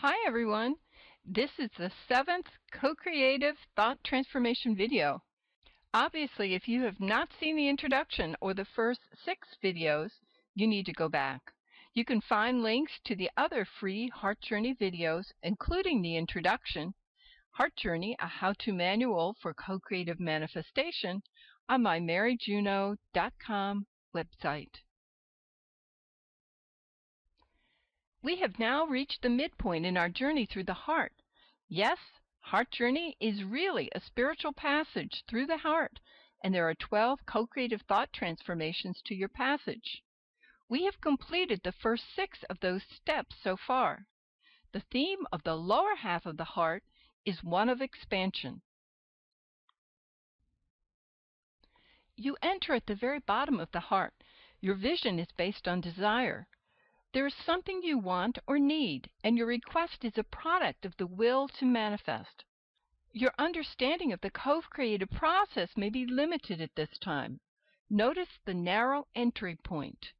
Hi everyone! This is the 7th co-creative thought transformation video. Obviously, if you have not seen the introduction or the first 6 videos, you need to go back. You can find links to the other free Heart Journey videos, including the introduction, Heart Journey, a how-to manual for co-creative manifestation, on my maryjuno.com website. We have now reached the midpoint in our journey through the heart. Yes, Heart Journey is really a spiritual passage through the heart, and there are 12 co-creative thought transformations to your passage. We have completed the first 6 of those steps so far. The theme of the lower half of the heart is one of expansion. You enter at the very bottom of the heart. Your vision is based on desire. There is something you want or need, and your request is a product of the will to manifest. Your understanding of the co-creative process may be limited at this time. Notice the narrow entry point.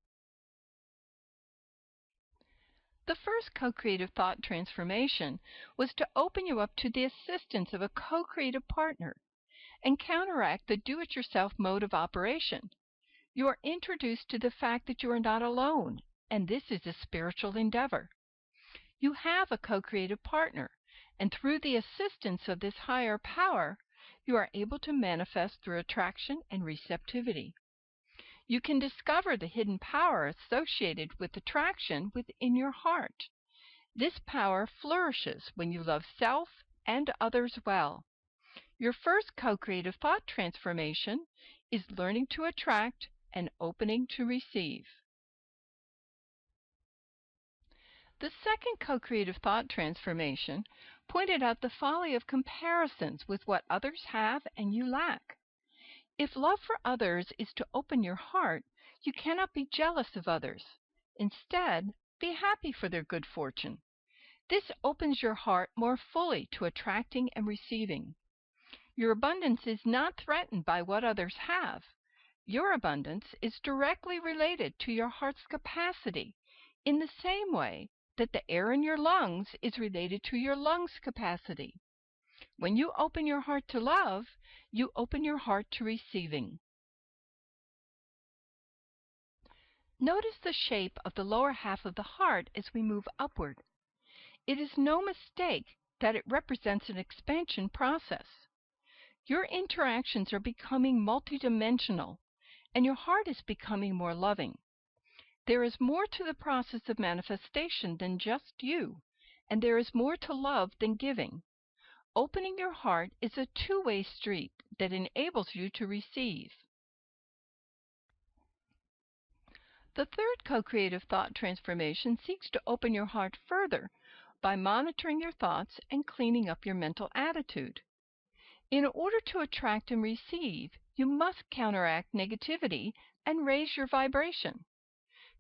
The first co-creative thought transformation was to open you up to the assistance of a co-creative partner and counteract the do-it-yourself mode of operation. You are introduced to the fact that you are not alone, and this is a spiritual endeavor. You have a co-creative partner, and through the assistance of this higher power, you are able to manifest through attraction and receptivity. You can discover the hidden power associated with attraction within your heart. This power flourishes when you love self and others well. Your first co-creative thought transformation is learning to attract and opening to receive. The second co-creative thought transformation pointed out the folly of comparisons with what others have and you lack. If love for others is to open your heart, you cannot be jealous of others. Instead, be happy for their good fortune. This opens your heart more fully to attracting and receiving. Your abundance is not threatened by what others have. Your abundance is directly related to your heart's capacity, in the same way that the air in your lungs is related to your lungs' capacity. When you open your heart to love, you open your heart to receiving. Notice the shape of the lower half of the heart as we move upward. It is no mistake that it represents an expansion process. Your interactions are becoming multidimensional, and your heart is becoming more loving. There is more to the process of manifestation than just you, and there is more to love than giving. Opening your heart is a two-way street that enables you to receive. The third co-creative thought transformation seeks to open your heart further by monitoring your thoughts and cleaning up your mental attitude. In order to attract and receive, you must counteract negativity and raise your vibration.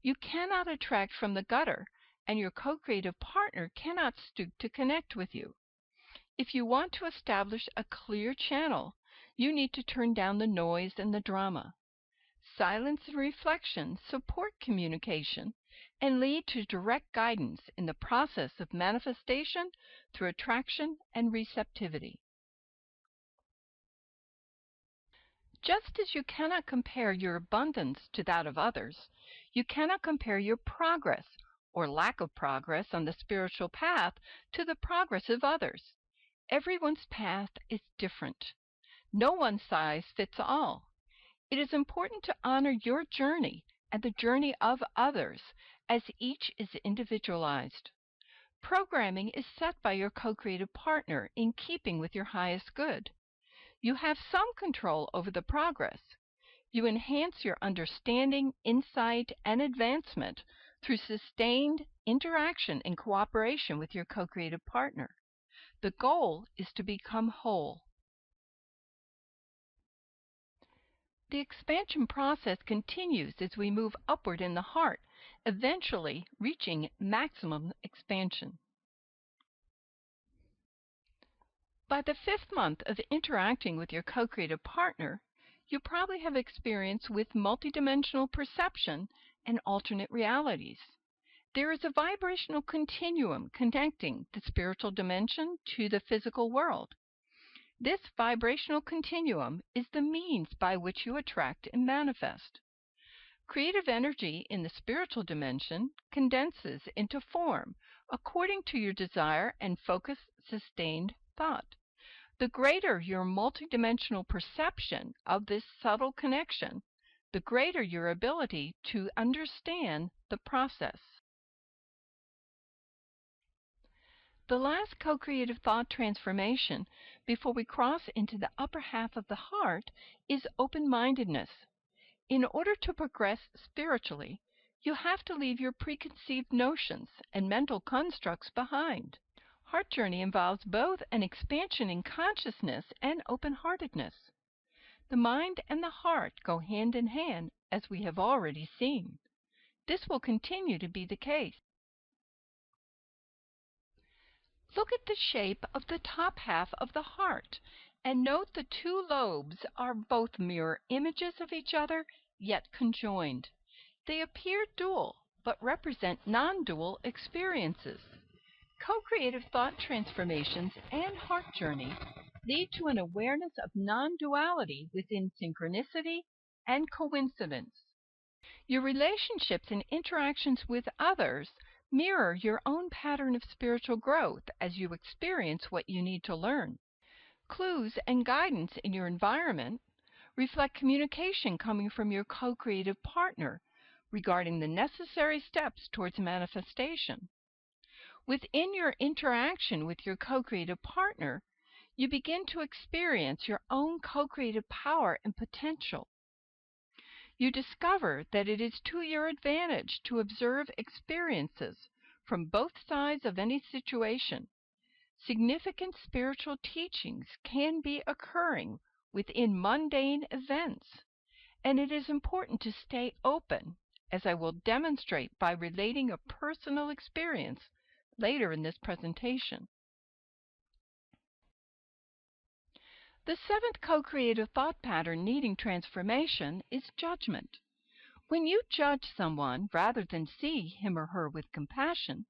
You cannot attract from the gutter, and your co-creative partner cannot stoop to connect with you. If you want to establish a clear channel, you need to turn down the noise and the drama. Silence and reflection support communication and lead to direct guidance in the process of manifestation through attraction and receptivity. Just as you cannot compare your abundance to that of others, you cannot compare your progress or lack of progress on the spiritual path to the progress of others. Everyone's path is different. No one size fits all. It is important to honor your journey and the journey of others, as each is individualized. Programming is set by your co-creative partner in keeping with your highest good. You have some control over the progress. You enhance your understanding, insight, and advancement through sustained interaction and cooperation with your co-creative partner. The goal is to become whole. The expansion process continues as we move upward in the heart, eventually reaching maximum expansion. By the 5th month of interacting with your co-creative partner, you probably have experience with multidimensional perception and alternate realities. There is a vibrational continuum connecting the spiritual dimension to the physical world. This vibrational continuum is the means by which you attract and manifest. Creative energy in the spiritual dimension condenses into form according to your desire and focused, sustained thought. The greater your multidimensional perception of this subtle connection, the greater your ability to understand the process. The last co-creative thought transformation before we cross into the upper half of the heart is open-mindedness. In order to progress spiritually, you have to leave your preconceived notions and mental constructs behind. Heart journey involves both an expansion in consciousness and open-heartedness. The mind and the heart go hand in hand, as we have already seen. This will continue to be the case. Look at the shape of the top half of the heart and note the two lobes are both mirror images of each other, yet conjoined. They appear dual, but represent non-dual experiences. Co-creative thought transformations and heart journey lead to an awareness of non-duality within synchronicity and coincidence. Your relationships and interactions with others mirror your own pattern of spiritual growth as you experience what you need to learn. Clues and guidance in your environment reflect communication coming from your co-creative partner regarding the necessary steps towards manifestation. Within your interaction with your co-creative partner, you begin to experience your own co-creative power and potential. You discover that it is to your advantage to observe experiences from both sides of any situation. Significant spiritual teachings can be occurring within mundane events, and it is important to stay open, as I will demonstrate by relating a personal experience later in this presentation. The seventh co-creative thought pattern needing transformation is judgment. When you judge someone rather than see him or her with compassion,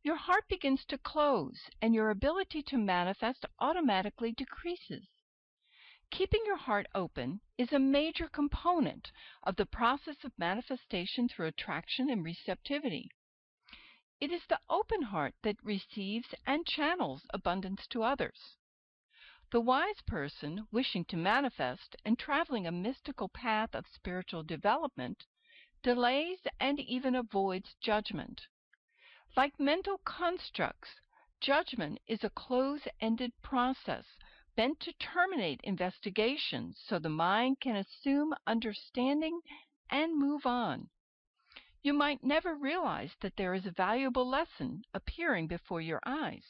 your heart begins to close and your ability to manifest automatically decreases. Keeping your heart open is a major component of the process of manifestation through attraction and receptivity. It is the open heart that receives and channels abundance to others. The wise person wishing to manifest and traveling a mystical path of spiritual development delays and even avoids judgment. Like mental constructs, judgment is a close-ended process meant to terminate investigations so the mind can assume understanding and move on. You might never realize that there is a valuable lesson appearing before your eyes.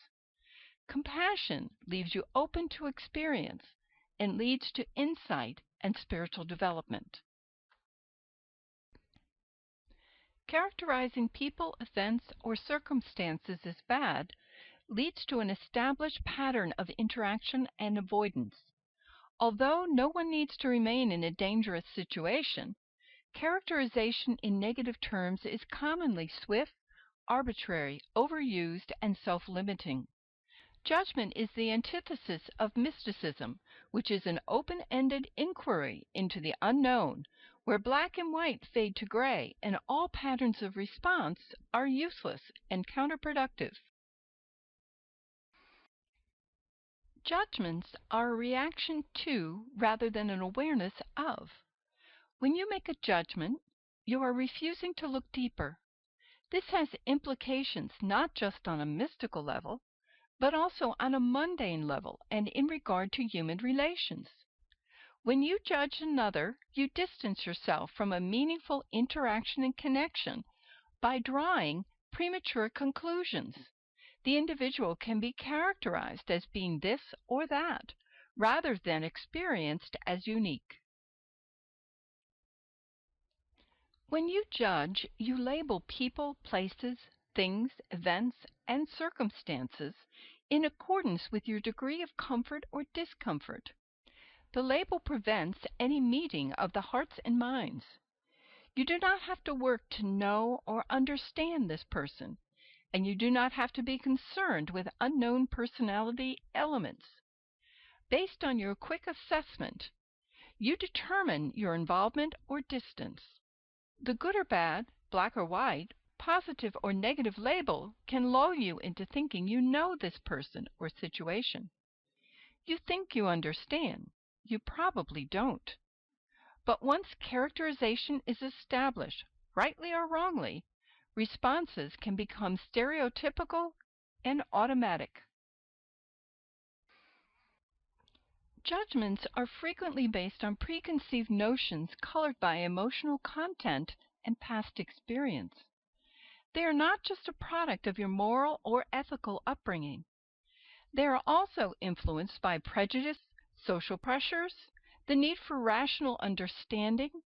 Compassion leaves you open to experience and leads to insight and spiritual development. Characterizing people, events, or circumstances as bad leads to an established pattern of interaction and avoidance. Although no one needs to remain in a dangerous situation, characterization in negative terms is commonly swift, arbitrary, overused, and self-limiting. Judgment is the antithesis of mysticism, which is an open-ended inquiry into the unknown, where black and white fade to gray and all patterns of response are useless and counterproductive. Judgments are a reaction to rather than an awareness of. When you make a judgment, you are refusing to look deeper. This has implications not just on a mystical level, but also on a mundane level and in regard to human relations. When you judge another, you distance yourself from a meaningful interaction and connection by drawing premature conclusions. The individual can be characterized as being this or that, rather than experienced as unique. When you judge, you label people, places, things, events, and circumstances in accordance with your degree of comfort or discomfort. The label prevents any meeting of the hearts and minds. You do not have to work to know or understand this person, and you do not have to be concerned with unknown personality elements. Based on your quick assessment, you determine your involvement or distance. The good or bad, black or white, positive or negative label can lull you into thinking you know this person or situation. You think you understand. You probably don't. But once characterization is established, rightly or wrongly, responses can become stereotypical and automatic. Judgments are frequently based on preconceived notions colored by emotional content and past experience. They are not just a product of your moral or ethical upbringing. They are also influenced by prejudice, social pressures, the need for rational understanding,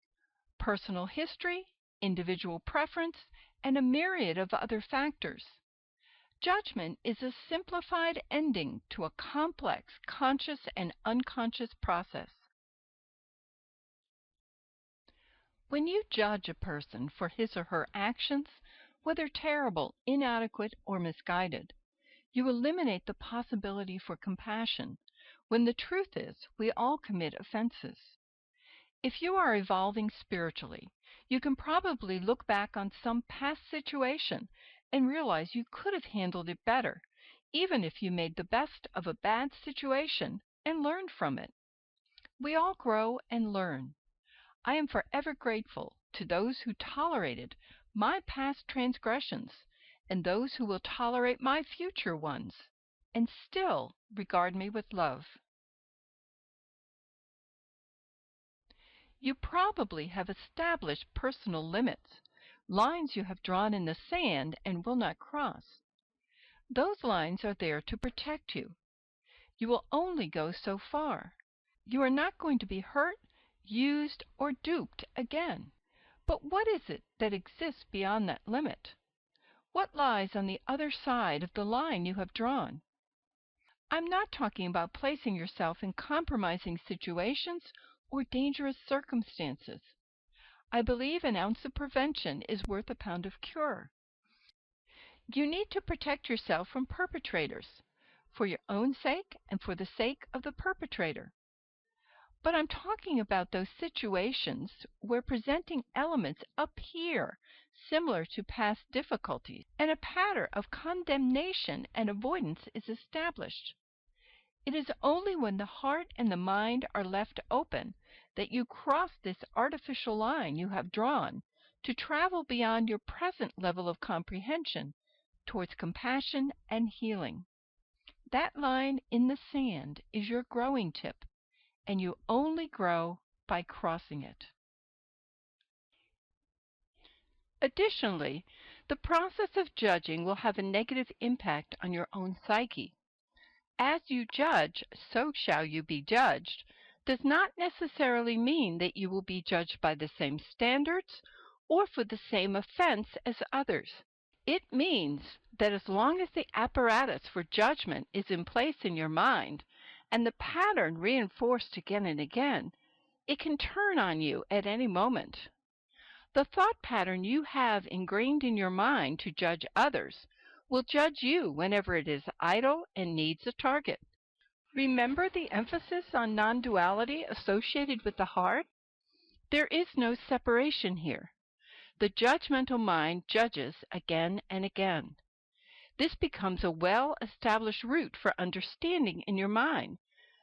personal history, individual preference, and a myriad of other factors. Judgment is a simplified ending to a complex conscious and unconscious process. When you judge a person for his or her actions, whether terrible, inadequate, or misguided, you eliminate the possibility for compassion, when the truth is we all commit offenses. If you are evolving spiritually, you can probably look back on some past situation and realize you could have handled it better, even if you made the best of a bad situation and learned from it. We all grow and learn. I am forever grateful to those who tolerated my past transgressions and those who will tolerate my future ones and still regard me with love. You probably have established personal limits, lines you have drawn in the sand and will not cross. Those lines are there to protect you. You will only go so far. You are not going to be hurt, used, or duped again. But what is it that exists beyond that limit? What lies on the other side of the line you have drawn? I'm not talking about placing yourself in compromising situations or dangerous circumstances. I believe an ounce of prevention is worth a pound of cure. You need to protect yourself from perpetrators, for your own sake and for the sake of the perpetrator. But I'm talking about those situations where presenting elements appear similar to past difficulties and a pattern of condemnation and avoidance is established. It is only when the heart and the mind are left open that you cross this artificial line you have drawn to travel beyond your present level of comprehension towards compassion and healing. That line in the sand is your growing tip, and you only grow by crossing it. Additionally, the process of judging will have a negative impact on your own psyche. As you judge, so shall you be judged does not necessarily mean that you will be judged by the same standards or for the same offense as others. It means that as long as the apparatus for judgment is in place in your mind and the pattern reinforced again and again, it can turn on you at any moment. The thought pattern you have ingrained in your mind to judge others will judge you whenever it is idle and needs a target. Remember the emphasis on non-duality associated with the heart? There is no separation here. The judgmental mind judges again and again. This becomes a well-established route for understanding in your mind,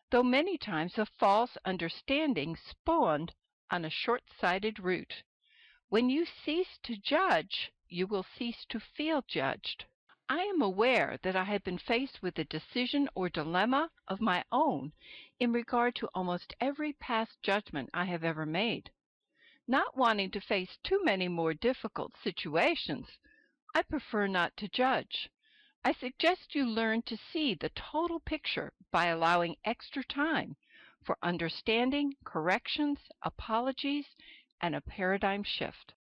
though many times a false understanding spawned on a short-sighted route. When you cease to judge, you will cease to feel judged. I am aware that I have been faced with a decision or dilemma of my own in regard to almost every past judgment I have ever made. Not wanting to face too many more difficult situations, I prefer not to judge. I suggest you learn to see the total picture by allowing extra time for understanding, corrections, apologies, and a paradigm shift.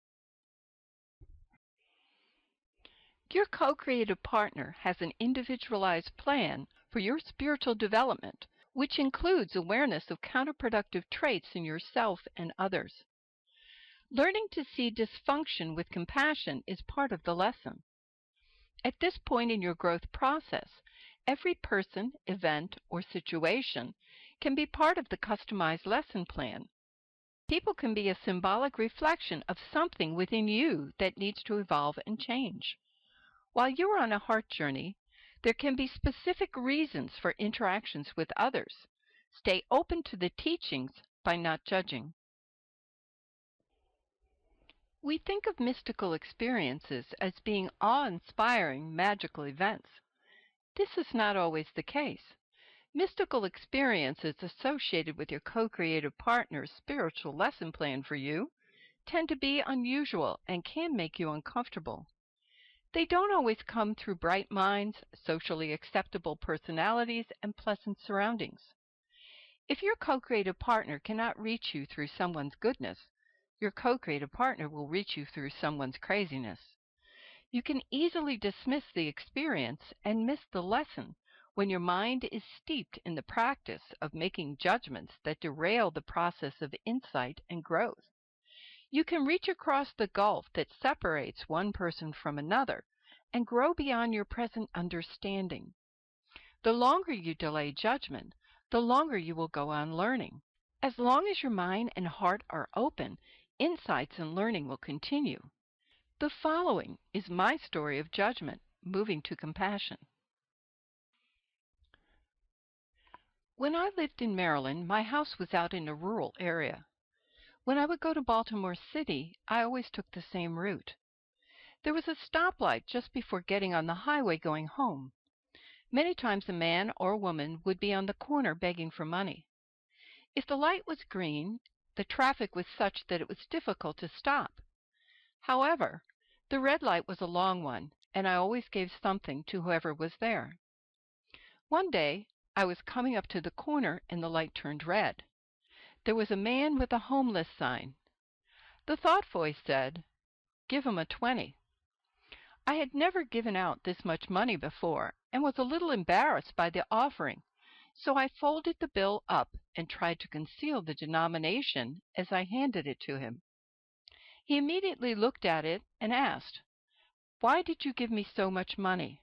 Your co-creative partner has an individualized plan for your spiritual development, which includes awareness of counterproductive traits in yourself and others. Learning to see dysfunction with compassion is part of the lesson. At this point in your growth process, every person, event, or situation can be part of the customized lesson plan. People can be a symbolic reflection of something within you that needs to evolve and change. While you are on a heart journey, there can be specific reasons for interactions with others. Stay open to the teachings by not judging. We think of mystical experiences as being awe-inspiring magical events. This is not always the case. Mystical experiences associated with your co-creative partner's spiritual lesson plan for you tend to be unusual and can make you uncomfortable. They don't always come through bright minds, socially acceptable personalities, and pleasant surroundings. If your co-creative partner cannot reach you through someone's goodness, your co-creative partner will reach you through someone's craziness. You can easily dismiss the experience and miss the lesson when your mind is steeped in the practice of making judgments that derail the process of insight and growth. You can reach across the gulf that separates one person from another and grow beyond your present understanding. The longer you delay judgment, the longer you will go on learning. As long as your mind and heart are open, insights and learning will continue. The following is my story of judgment, moving to compassion. When I lived in Maryland, my house was out in a rural area. When I would go to Baltimore City, I always took the same route. There was a stoplight just before getting on the highway going home. Many times a man or woman would be on the corner begging for money. If the light was green, the traffic was such that it was difficult to stop. However, the red light was a long one, and I always gave something to whoever was there. One day, I was coming up to the corner and the light turned red. There was a man with a homeless sign. The thought voice said, "Give him a 20." I had never given out this much money before and was a little embarrassed by the offering, so I folded the bill up and tried to conceal the denomination as I handed it to him. He immediately looked at it and asked, "Why did you give me so much money?"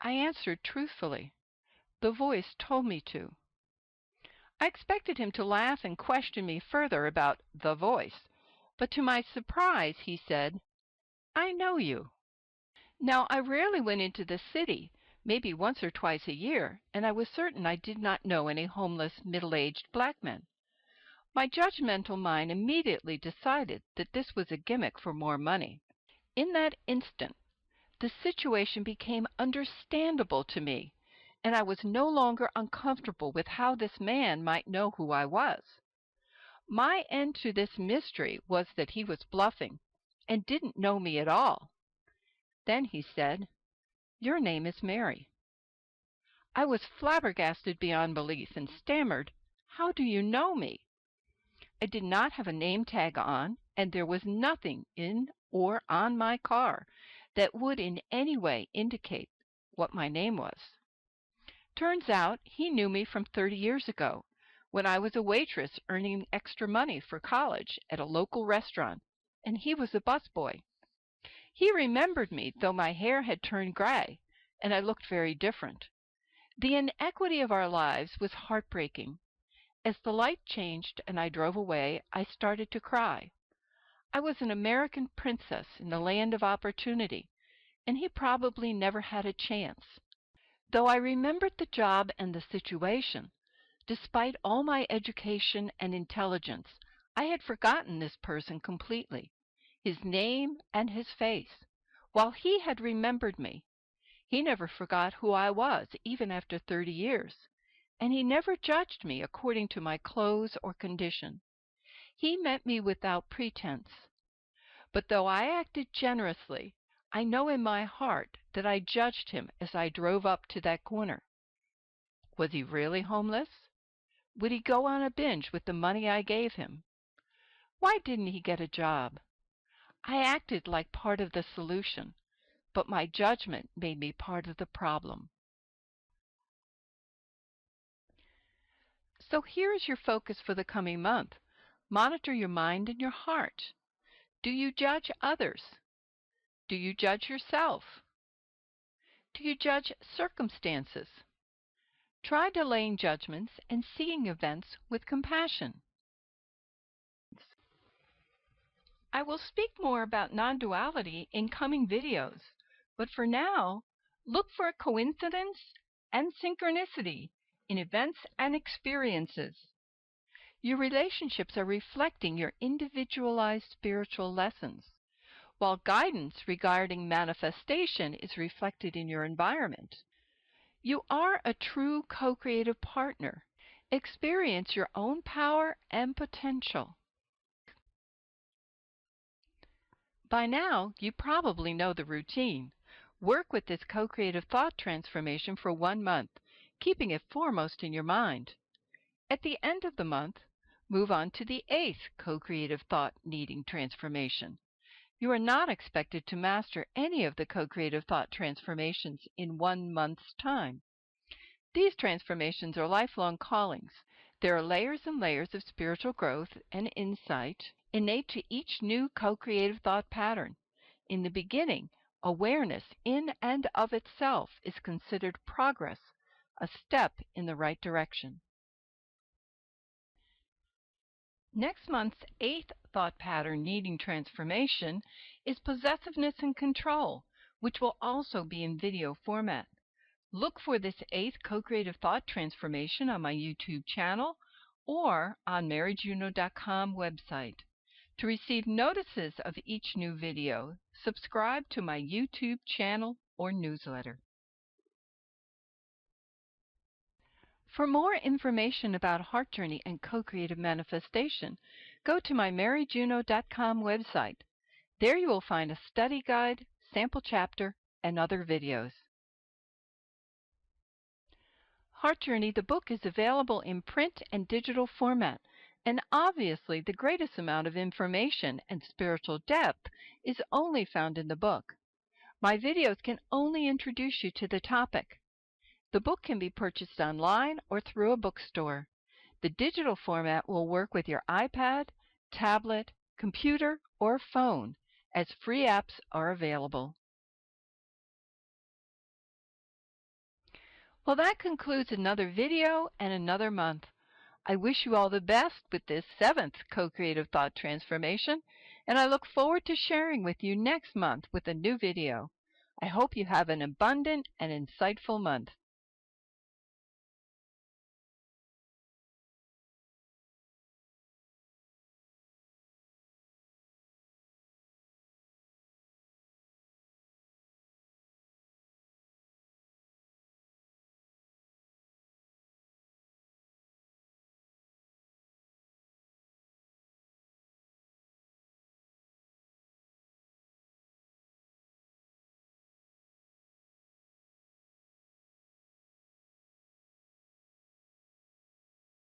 I answered truthfully, "The voice told me to." I expected him to laugh and question me further about the voice, but to my surprise he said, "I know you." Now, I rarely went into the city, maybe once or twice a year, and I was certain I did not know any homeless, middle-aged black men. My judgmental mind immediately decided that this was a gimmick for more money. In that instant, the situation became understandable to me, and I was no longer uncomfortable with how this man might know who I was. My end to this mystery was that he was bluffing and didn't know me at all. Then he said, "Your name is Mary." I was flabbergasted beyond belief and stammered, "How do you know me?" I did not have a name tag on, and there was nothing in or on my car that would in any way indicate what my name was. Turns out he knew me from 30 years ago, when I was a waitress earning extra money for college at a local restaurant, and he was a busboy. He remembered me, though my hair had turned gray, and I looked very different. The inequity of our lives was heartbreaking. As the light changed and I drove away, I started to cry. I was an American princess in the land of opportunity, and he probably never had a chance. Though I remembered the job and the situation, despite all my education and intelligence, I had forgotten this person completely, his name and his face, while he had remembered me. He never forgot who I was, even after 30 years, and he never judged me according to my clothes or condition. He met me without pretense. But though I acted generously, I know in my heart that I judged him as I drove up to that corner. Was he really homeless? Would he go on a binge with the money I gave him? Why didn't he get a job? I acted like part of the solution, but my judgment made me part of the problem. So here is your focus for the coming month. Monitor your mind and your heart. Do you judge others? Do you judge yourself? Do you judge circumstances? Try delaying judgments and seeing events with compassion. I will speak more about non-duality in coming videos, but for now, look for coincidence and synchronicity in events and experiences. Your relationships are reflecting your individualized spiritual lessons, while guidance regarding manifestation is reflected in your environment. You are a true co-creative partner. Experience your own power and potential. By now, you probably know the routine. Work with this co-creative thought transformation for 1 month, keeping it foremost in your mind. At the end of the month, move on to the 8th co-creative thought needing transformation. You are not expected to master any of the co-creative thought transformations in 1 month's time. These transformations are lifelong callings. There are layers and layers of spiritual growth and insight innate to each new co-creative thought pattern. In the beginning, awareness in and of itself is considered progress, a step in the right direction. Next month's 8th thought pattern needing transformation is possessiveness and control, which will also be in video format. Look for this 8th co-creative thought transformation on my YouTube channel or on maryjuno.com website. To receive notices of each new video, subscribe to my YouTube channel or newsletter. For more information about Heart Journey and co-creative manifestation, go to my maryjuno.com website. There you will find a study guide, sample chapter, and other videos. Heart Journey, the book, is available in print and digital format, and obviously the greatest amount of information and spiritual depth is only found in the book. My videos can only introduce you to the topic. The book can be purchased online or through a bookstore. The digital format will work with your iPad, tablet, computer, or phone, as free apps are available. Well, that concludes another video and another month. I wish you all the best with this 7th co-creative thought transformation, and I look forward to sharing with you next month with a new video. I hope you have an abundant and insightful month.